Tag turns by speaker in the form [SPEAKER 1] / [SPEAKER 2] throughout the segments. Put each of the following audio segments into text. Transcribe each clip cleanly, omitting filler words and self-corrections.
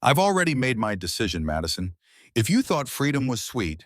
[SPEAKER 1] I've already made my decision, Madison. If you thought freedom was sweet,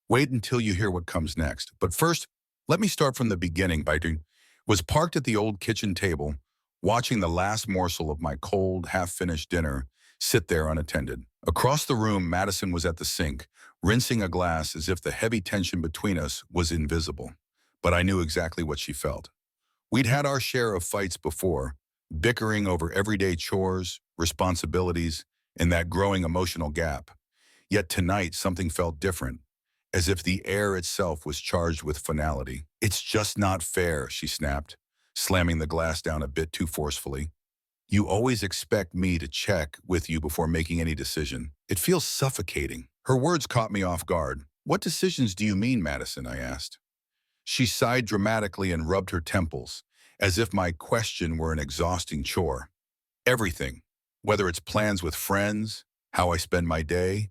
[SPEAKER 1] wait until you hear what comes next. But first, let me start from the beginning by doing was parked at the old kitchen table, watching the last morsel of my cold, half-finished dinner sit there unattended. Across the room, Madison was at the sink, rinsing a glass as if the heavy tension between us was invisible. But I knew exactly what she felt. We'd had our share of fights before, bickering over everyday chores, responsibilities, and that growing emotional gap. Yet tonight, something felt different, as if the air itself was charged with finality. "It's just not fair," she snapped, slamming the glass down a bit too forcefully. "You always expect me to check with you before making any decision. It feels suffocating." Her words caught me off guard. "What decisions do you mean, Madison?" I asked. She sighed dramatically and rubbed her temples, as if my question were an exhausting chore. "Everything, whether it's plans with friends, how I spend my day,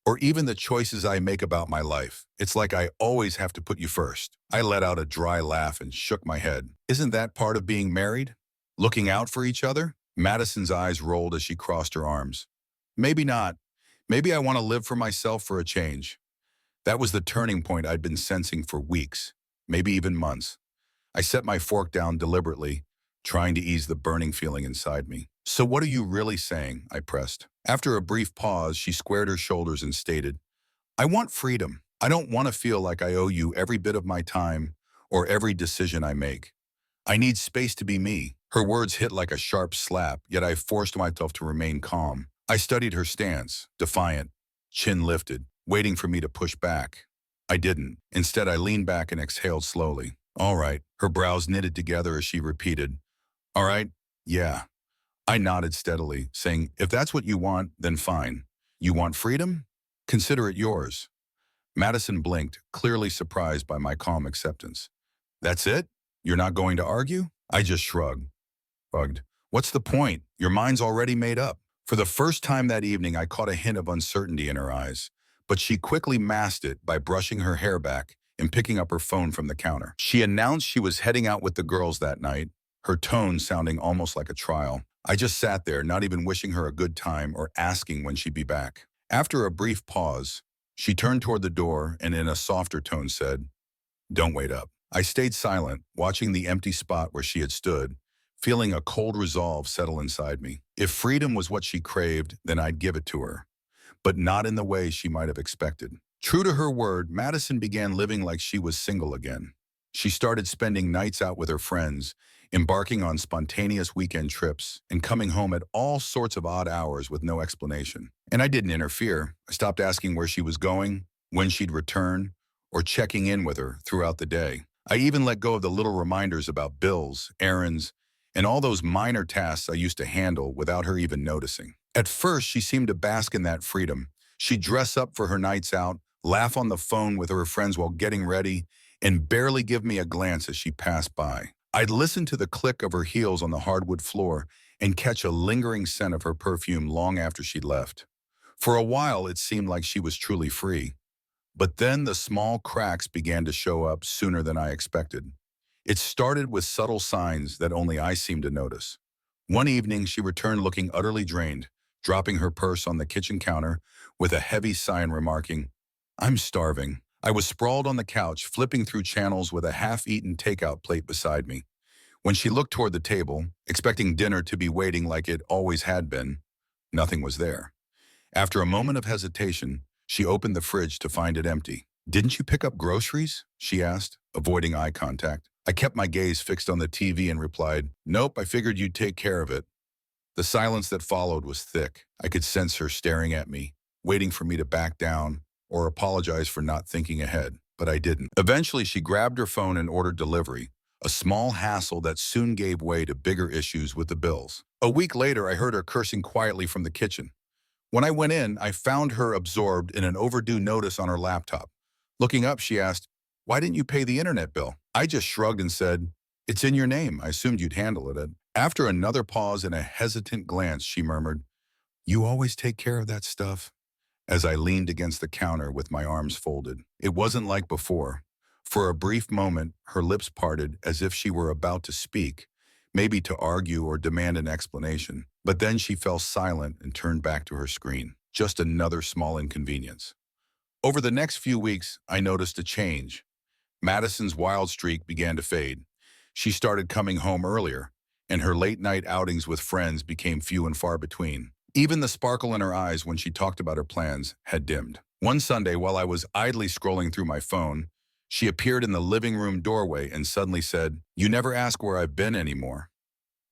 [SPEAKER 1] or even the choices I make about my life. It's like I always have to put you first." I let out a dry laugh and shook my head. "Isn't that part of being married? Looking out for each other?" Madison's eyes rolled as she crossed her arms. "Maybe not. Maybe I want to live for myself for a change." That was the turning point I'd been sensing for weeks, maybe even months. I set my fork down deliberately, trying to ease the burning feeling inside me. "So what are you really saying?" I pressed. After a brief pause, she squared her shoulders and stated, "I want freedom. I don't want to feel like I owe you every bit of my time or every decision I make. I need space to be me." Her words hit like a sharp slap, yet I forced myself to remain calm. I studied her stance, defiant, chin lifted, waiting for me to push back. I didn't. Instead, I leaned back and exhaled slowly. "All right." Her brows knitted together as she repeated, "All right, yeah." I nodded steadily, saying, "If that's what you want, then fine. You want freedom? Consider it yours." Madison blinked, clearly surprised by my calm acceptance. "That's it? You're not going to argue?" I just shrugged. "What's the point? Your mind's already made up." For the first time that evening, I caught a hint of uncertainty in her eyes, but she quickly masked it by brushing her hair back and picking up her phone from the counter. She announced she was heading out with the girls that night, her tone sounding almost like a trial. I just sat there, not even wishing her a good time or asking when she'd be back. After a brief pause, she turned toward the door and in a softer tone said, "Don't wait up." I stayed silent, watching the empty spot where she had stood, feeling a cold resolve settle inside me. If freedom was what she craved, then I'd give it to her, but not in the way she might have expected. True to her word, Madison began living like she was single again. She started spending nights out with her friends, embarking on spontaneous weekend trips, and coming home at all sorts of odd hours with no explanation. And I didn't interfere. I stopped asking where she was going, when she'd return, or checking in with her throughout the day. I even let go of the little reminders about bills, errands, and all those minor tasks I used to handle without her even noticing. At first, she seemed to bask in that freedom. She'd dress up for her nights out, laugh on the phone with her friends while getting ready, and barely give me a glance as she passed by. I'd listen to the click of her heels on the hardwood floor and catch a lingering scent of her perfume long after she'd left. For a while, it seemed like she was truly free. But then the small cracks began to show up sooner than I expected. It started with subtle signs that only I seemed to notice. One evening, she returned looking utterly drained, dropping her purse on the kitchen counter with a heavy sigh and remarking, "I'm starving." I was sprawled on the couch, flipping through channels with a half-eaten takeout plate beside me. When she looked toward the table, expecting dinner to be waiting like it always had been, nothing was there. After a moment of hesitation, she opened the fridge to find it empty. "Didn't you pick up groceries?" she asked, avoiding eye contact. I kept my gaze fixed on the TV and replied, "Nope, I figured you'd take care of it." The silence that followed was thick. I could sense her staring at me, waiting for me to back down or apologize for not thinking ahead, but I didn't. Eventually, she grabbed her phone and ordered delivery, a small hassle that soon gave way to bigger issues with the bills. A week later, I heard her cursing quietly from the kitchen. When I went in, I found her absorbed in an overdue notice on her laptop. Looking up, she asked, "Why didn't you pay the internet bill?" I just shrugged and said, "It's in your name. I assumed you'd handle it." After another pause and a hesitant glance, she murmured, "You always take care of that stuff," as I leaned against the counter with my arms folded. It wasn't like before. For a brief moment, her lips parted as if she were about to speak, maybe to argue or demand an explanation. But then she fell silent and turned back to her screen. Just another small inconvenience. Over the next few weeks, I noticed a change. Madison's wild streak began to fade. She started coming home earlier, and her late-night outings with friends became few and far between. Even the sparkle in her eyes when she talked about her plans had dimmed. One Sunday, while I was idly scrolling through my phone, she appeared in the living room doorway and suddenly said, "You never ask where I've been anymore."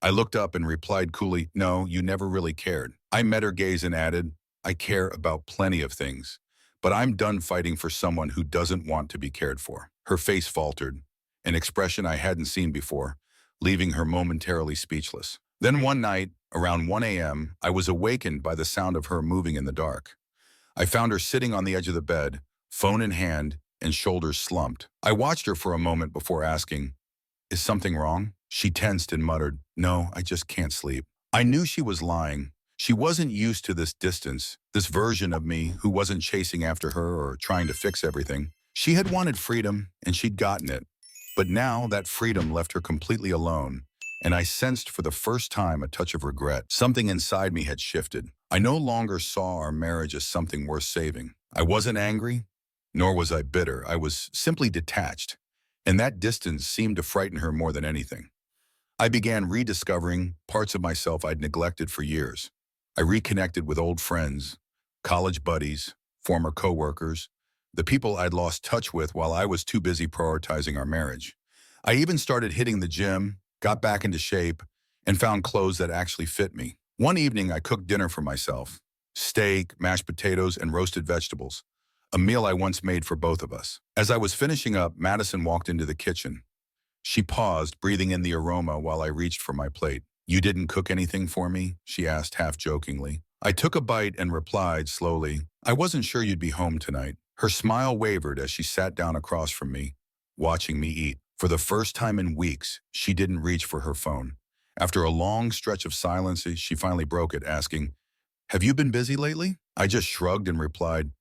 [SPEAKER 1] I looked up and replied coolly, "No, you never really cared." I met her gaze and added, "I care about plenty of things, but I'm done fighting for someone who doesn't want to be cared for." Her face faltered, an expression I hadn't seen before, leaving her momentarily speechless. Then one night, around 1 a.m., I was awakened by the sound of her moving in the dark. I found her sitting on the edge of the bed, phone in hand and shoulders slumped. I watched her for a moment before asking, "Is something wrong?" She tensed and muttered, "No, I just can't sleep." I knew she was lying. She wasn't used to this distance, this version of me who wasn't chasing after her or trying to fix everything. She had wanted freedom, and she'd gotten it. But now that freedom left her completely alone, and I sensed for the first time a touch of regret. Something inside me had shifted. I no longer saw our marriage as something worth saving. I wasn't angry, nor was I bitter. I was simply detached, and that distance seemed to frighten her more than anything. I began rediscovering parts of myself I'd neglected for years. I reconnected with old friends, college buddies, former coworkers, the people I'd lost touch with while I was too busy prioritizing our marriage. I even started hitting the gym, got back into shape, and found clothes that actually fit me. One evening, I cooked dinner for myself. Steak, mashed potatoes, and roasted vegetables. A meal I once made for both of us. As I was finishing up, Madison walked into the kitchen. She paused, breathing in the aroma while I reached for my plate. "You didn't cook anything for me?" she asked half-jokingly. I took a bite and replied slowly, "I wasn't sure you'd be home tonight." Her smile wavered as she sat down across from me, watching me eat. For the first time in weeks, she didn't reach for her phone. After a long stretch of silence, she finally broke it, asking, "Have you been busy lately?" I just shrugged and replied,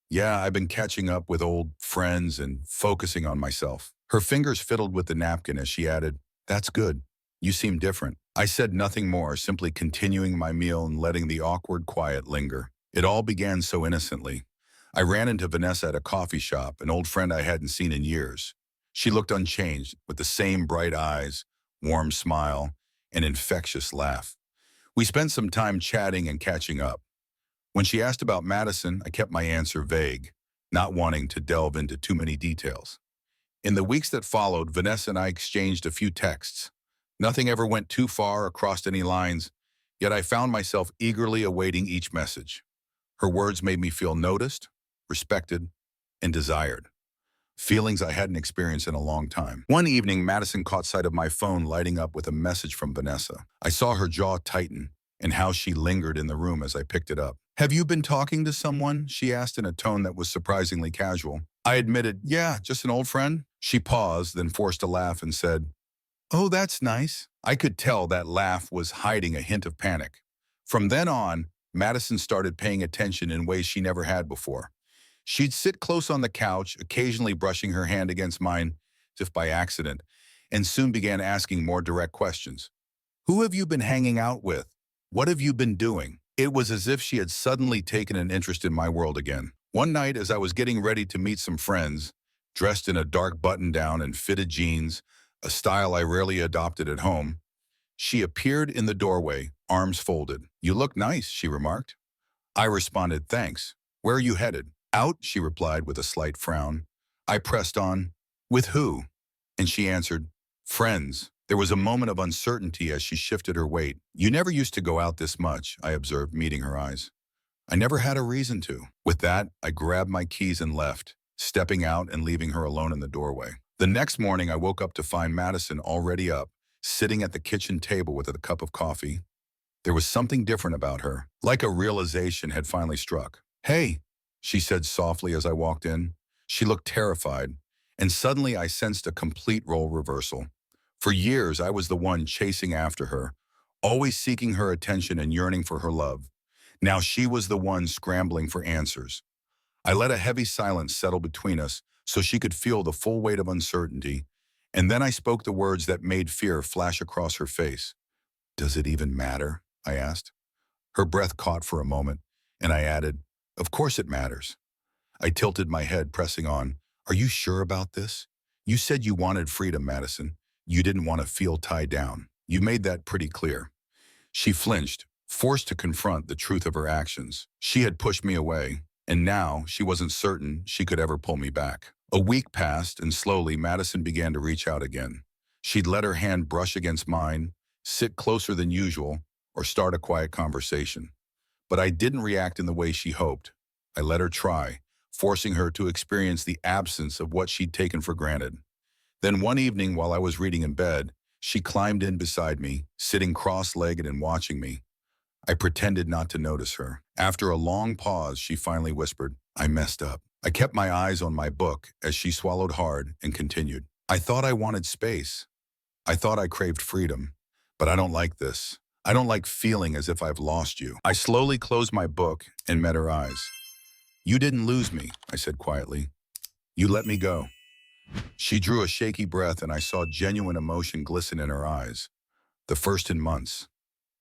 [SPEAKER 1] "Yeah, I've been catching up with old friends and focusing on myself." Her fingers fiddled with the napkin as she added, "That's good. You seem different." I said nothing more, simply continuing my meal and letting the awkward quiet linger. It all began so innocently. I ran into Vanessa at a coffee shop, an old friend I hadn't seen in years. She looked unchanged, with the same bright eyes, warm smile, and infectious laugh. We spent some time chatting and catching up. When she asked about Madison, I kept my answer vague, not wanting to delve into too many details. In the weeks that followed, Vanessa and I exchanged a few texts. Nothing ever went too far or crossed any lines, yet I found myself eagerly awaiting each message. Her words made me feel noticed, respected, and desired. Feelings I hadn't experienced in a long time. One evening, Madison caught sight of my phone lighting up with a message from Vanessa. I saw her jaw tighten and how she lingered in the room as I picked it up. "Have you been talking to someone?" she asked in a tone that was surprisingly casual. I admitted, "Yeah, just an old friend." She paused, then forced a laugh and said, "Oh, that's nice." I could tell that laugh was hiding a hint of panic. From then on, Madison started paying attention in ways she never had before. She'd sit close on the couch, occasionally brushing her hand against mine, as if by accident, and soon began asking more direct questions. "Who have you been hanging out with? What have you been doing?" It was as if she had suddenly taken an interest in my world again. One night, as I was getting ready to meet some friends, dressed in a dark button-down and fitted jeans, a style I rarely adopted at home, she appeared in the doorway, arms folded. "You look nice," she remarked. I responded, "Thanks. Where are you headed?" "Out," she replied with a slight frown. I pressed on, "With who?" And she answered, "Friends." There was a moment of uncertainty as she shifted her weight. "You never used to go out this much," I observed, meeting her eyes. "I never had a reason to." With that, I grabbed my keys and left, stepping out and leaving her alone in the doorway. The next morning, I woke up to find Madison already up, sitting at the kitchen table with a cup of coffee. There was something different about her, like a realization had finally struck. "Hey," she said softly as I walked in. She looked terrified, and suddenly I sensed a complete role reversal. For years, I was the one chasing after her, always seeking her attention and yearning for her love. Now she was the one scrambling for answers. I let a heavy silence settle between us so she could feel the full weight of uncertainty, And then I spoke the words that made fear flash across her face. Does it even matter? I asked. Her breath caught for a moment, and I added, of course it matters. I tilted my head, pressing on. Are you sure about this? You said you wanted freedom, Madison. You didn't want to feel tied down. You made that pretty clear. She flinched, forced to confront the truth of her actions. She had pushed me away, and now she wasn't certain she could ever pull me back. A week passed, and slowly Madison began to reach out again. She'd let her hand brush against mine, sit closer than usual, or start a quiet conversation. But I didn't react in the way she hoped. I let her try, forcing her to experience the absence of what she'd taken for granted. Then one evening while I was reading in bed, she climbed in beside me, sitting cross-legged and watching me. I pretended not to notice her. After a long pause, she finally whispered, I messed up. I kept my eyes on my book as she swallowed hard and continued. I thought I wanted space. I thought I craved freedom. But I don't like this. I don't like feeling as if I've lost you. I slowly closed my book and met her eyes. You didn't lose me, I said quietly. You let me go. She drew a shaky breath and I saw genuine emotion glisten in her eyes. The first in months.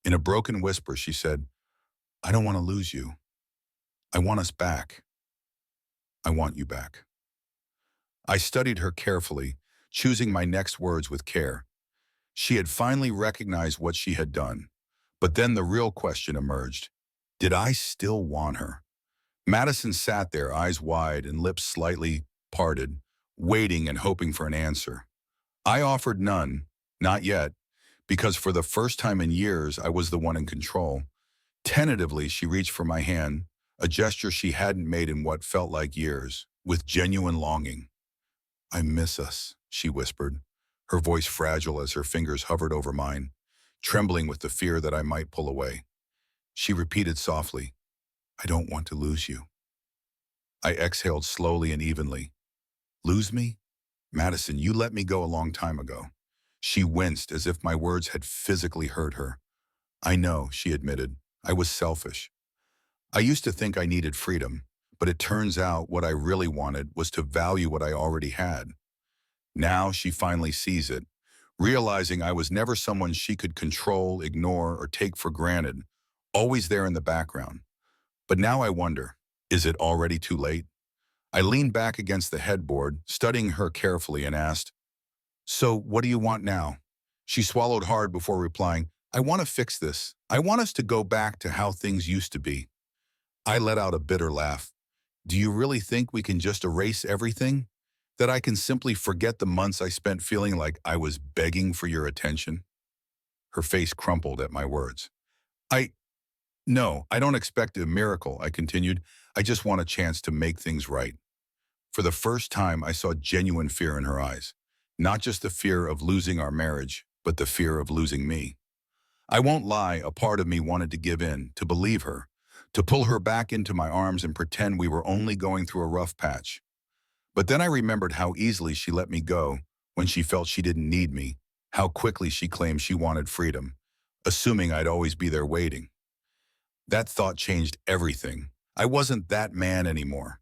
[SPEAKER 1] In a broken whisper, she said, I don't want to lose you. I want us back. I want you back. I studied her carefully, choosing my next words with care. She had finally recognized what she had done. But then the real question emerged. Did I still want her? Madison sat there, eyes wide and lips slightly parted, waiting and hoping for an answer. I offered none, not yet, because for the first time in years I was the one in control. Tentatively, she reached for my hand, a gesture she hadn't made in what felt like years, with genuine longing. I miss us, she whispered, her voice fragile as her fingers hovered over mine, trembling with the fear that I might pull away. She repeated softly, I don't want to lose you. I exhaled slowly and evenly. Lose me? Madison, you let me go a long time ago. She winced as if my words had physically hurt her. I know, she admitted. I was selfish. I used to think I needed freedom, but it turns out what I really wanted was to value what I already had. Now she finally sees it, realizing I was never someone she could control, ignore, or take for granted, always there in the background. But now I wonder, is it already too late? I leaned back against the headboard, studying her carefully, and asked, So what do you want now? She swallowed hard before replying, I want to fix this. I want us to go back to how things used to be. I let out a bitter laugh. Do you really think we can just erase everything? That I can simply forget the months I spent feeling like I was begging for your attention? Her face crumpled at my words. No, I don't expect a miracle, I continued. I just want a chance to make things right. For the first time, I saw genuine fear in her eyes. Not just the fear of losing our marriage, but the fear of losing me. I won't lie, a part of me wanted to give in, to believe her, to pull her back into my arms and pretend we were only going through a rough patch. But then I remembered how easily she let me go when she felt she didn't need me, how quickly she claimed she wanted freedom, assuming I'd always be there waiting. That thought changed everything. I wasn't that man anymore.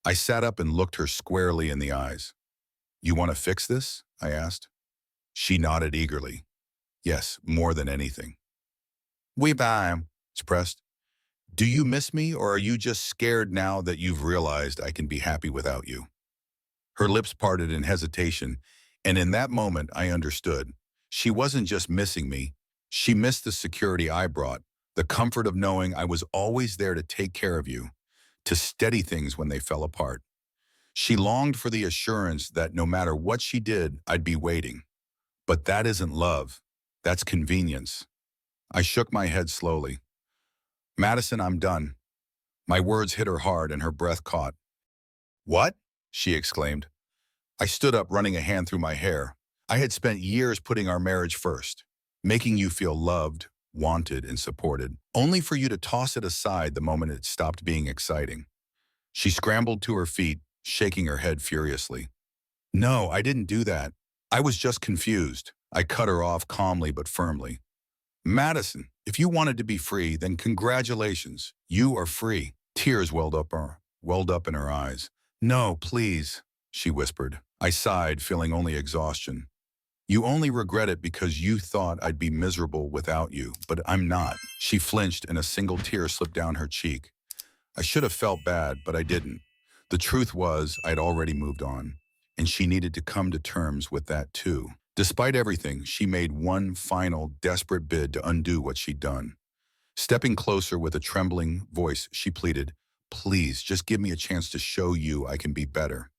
[SPEAKER 1] I sat up and looked her squarely in the eyes. You want to fix this? I asked. She nodded eagerly. Yes, more than anything. We buy, expressed. Do you miss me, or are you just scared now that you've realized I can be happy without you? Her lips parted in hesitation, and in that moment I understood. She wasn't just missing me. She missed the security I brought, the comfort of knowing I was always there to take care of you, to steady things when they fell apart. She longed for the assurance that no matter what she did, I'd be waiting. But that isn't love. That's convenience. I shook my head slowly. Madison, I'm done. My words hit her hard and her breath caught. What? She exclaimed. I stood up, running a hand through my hair. I had spent years putting our marriage first, making you feel loved, wanted, and supported, only for you to toss it aside the moment it stopped being exciting. She scrambled to her feet, shaking her head furiously. No, I didn't do that. I was just confused. I cut her off calmly but firmly. Madison, if you wanted to be free, then congratulations. You are free. Tears welled up in her eyes. No, please, she whispered. I sighed, feeling only exhaustion. You only regret it because you thought I'd be miserable without you, but I'm not. She flinched and a single tear slipped down her cheek. I should have felt bad, but I didn't. The truth was, I'd already moved on, and she needed to come to terms with that too. Despite everything, she made one final, desperate bid to undo what she'd done. Stepping closer with a trembling voice, she pleaded, "Please, just give me a chance to show you I can be better,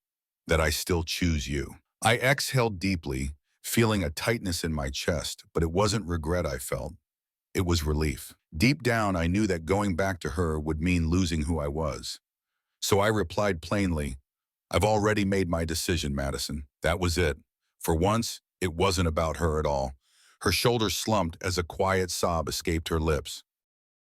[SPEAKER 1] that I still choose you." I exhaled deeply, feeling a tightness in my chest, but it wasn't regret I felt. It was relief. Deep down, I knew that going back to her would mean losing who I was. So I replied plainly, "I've already made my decision, Madison." That was it. For once, it wasn't about her at all. Her shoulders slumped as a quiet sob escaped her lips.